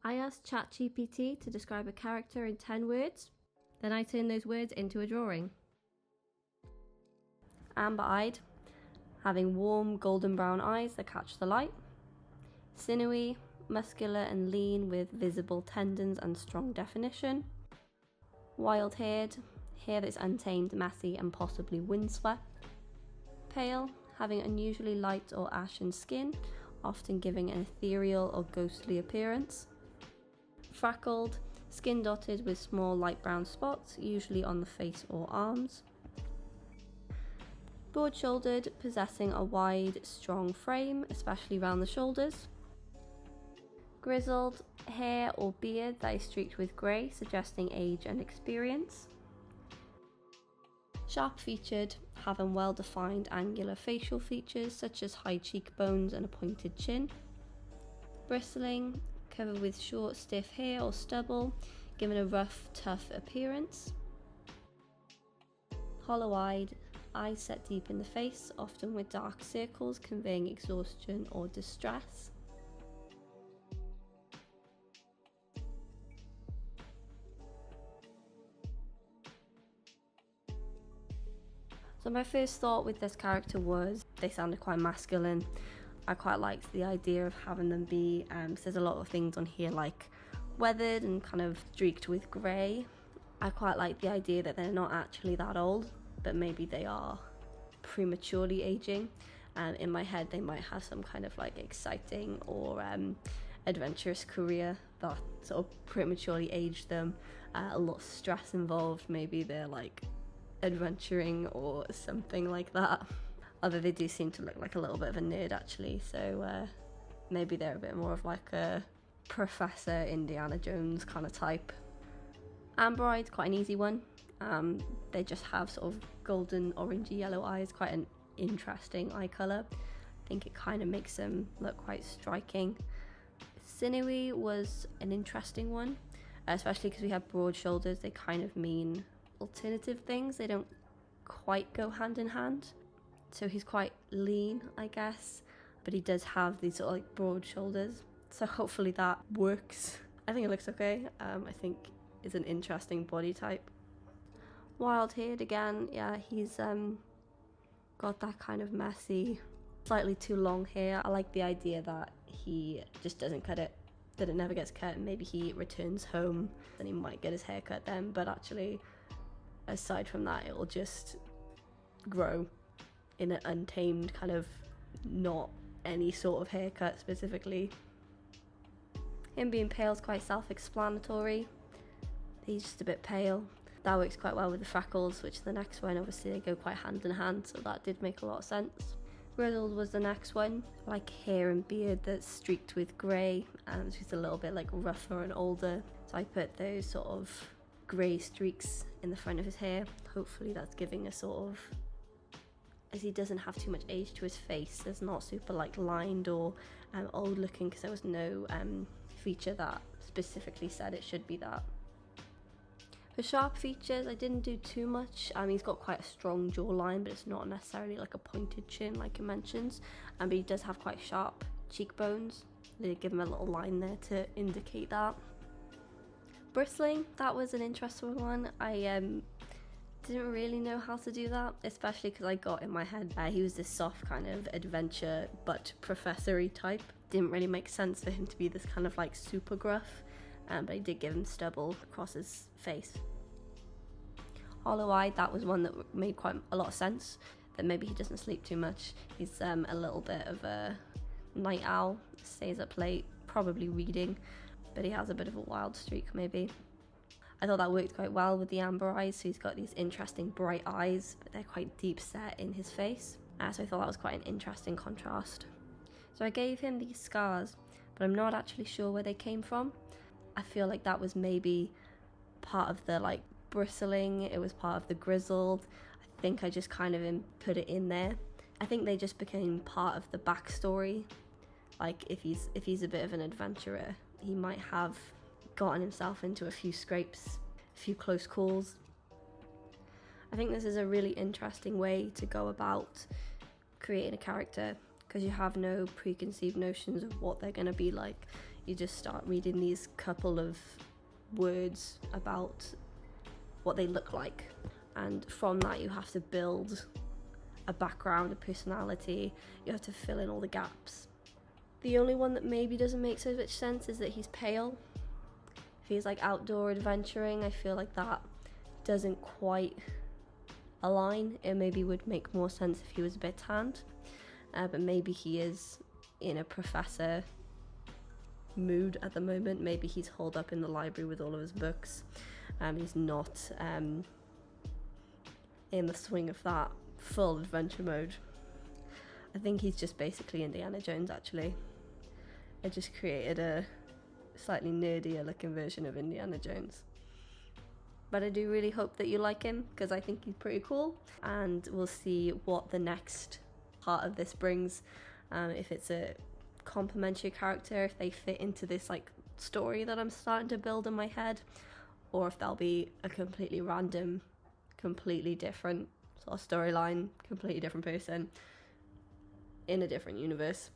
I asked ChatGPT to describe a character in 10 words, then I turned those words into a drawing. Amber-eyed, having warm golden brown eyes that catch the light. Sinewy, muscular and lean with visible tendons and strong definition. Wild-haired, hair that's untamed, messy and possibly windswept. Pale, having unusually light or ashen skin, often giving an ethereal or ghostly appearance. Freckled, skin dotted with small light brown spots, usually on the face or arms. Broad-shouldered, possessing a wide, strong frame, especially round the shoulders. Grizzled, hair or beard that is streaked with grey, suggesting age and experience. Sharp-featured, having well-defined angular facial features such as high cheekbones and a pointed chin. Bristling, covered with short, stiff hair or stubble, giving a rough, tough appearance. Hollow-eyed, eyes set deep in the face, often with dark circles conveying exhaustion or distress. So my first thought with this character was they sounded quite masculine. I quite liked the idea of having them be, so there's a lot of things on here like weathered and kind of streaked with grey. I quite like the idea that they're not actually that old, but maybe they are prematurely aging. In my head they might have some kind of like exciting or adventurous career that sort of prematurely aged them. A lot of stress involved, maybe they're like adventuring or something like that. Although they do seem to look like a little bit of a nerd actually, so maybe they're a bit more of like a Professor Indiana Jones kind of type. Amber-eyed, quite an easy one. They just have sort of golden orangey yellow eyes, quite an interesting eye colour. I think it kind of makes them look quite striking. Sinewy was an interesting one, especially because we have broad shoulders. They kind of mean alternative things, they don't quite go hand in hand. So he's quite lean, I guess, but he does have these sort of like broad shoulders, so hopefully that works. I think it looks okay. I think it's an interesting body type. Wild-haired again, yeah, he's got that kind of messy, slightly too long hair. I like the idea that he just doesn't cut it, that it never gets cut, and maybe he returns home and he might get his hair cut then, but actually aside from that it will just grow in an untamed kind of, not any sort of haircut specifically. Him being pale is quite self-explanatory. He's just a bit pale. That works quite well with the freckles, which the next one, obviously they go quite hand in hand, so that did make a lot of sense. Grizzled was the next one, like hair and beard that's streaked with grey, and so he's a little bit like rougher and older, so I put those sort of grey streaks in the front of his hair. Hopefully that's giving a sort of, as he doesn't have too much age to his face, it's not super like lined or old looking, because there was no feature that specifically said it should be that. For sharp features, I didn't do too much. He's got quite a strong jawline, but it's not necessarily like a pointed chin like it mentions, but he does have quite sharp cheekbones. They give him a little line there to indicate that. Bristling, that was an interesting one. I didn't really know how to do that, especially because I got in my head he was this soft kind of adventure but professor-y type. Didn't really make sense for him to be this kind of like super gruff, but I did give him stubble across his face. Hollow-eyed, that was one that made quite a lot of sense, that maybe he doesn't sleep too much. He's a little bit of a night owl, stays up late, probably reading, but he has a bit of a wild streak maybe. I thought that worked quite well with the amber eyes, so he's got these interesting bright eyes, but they're quite deep set in his face, so I thought that was quite an interesting contrast. So I gave him these scars, but I'm not actually sure where they came from. I feel like that was maybe part of the like bristling, it was part of the grizzled. I think I just kind of put it in there. I think they just became part of the backstory. Like if he's a bit of an adventurer, he might have gotten himself into a few scrapes, a few close calls. I think this is a really interesting way to go about creating a character, because you have no preconceived notions of what they're going to be like. you just start reading these couple of words about what they look like, and from that you have to build a background, a personality. You have to fill in all the gaps. The only one that maybe doesn't make so much sense is that he's pale. If he's like outdoor adventuring, I feel like that doesn't quite align. It maybe would make more sense if he was a bit tanned, but maybe he is in a professor mood at the moment. Maybe he's holed up in the library with all of his books. He's not in the swing of that full adventure mode. I think he's just basically Indiana Jones, actually. I just created a slightly nerdier looking version of Indiana Jones. But I do really hope that you like him, because I think he's pretty cool, and we'll see what the next part of this brings. If it's a complementary character, if they fit into this like story that I'm starting to build in my head, or if they'll be a completely random, completely different sort of storyline, completely different person in a different universe.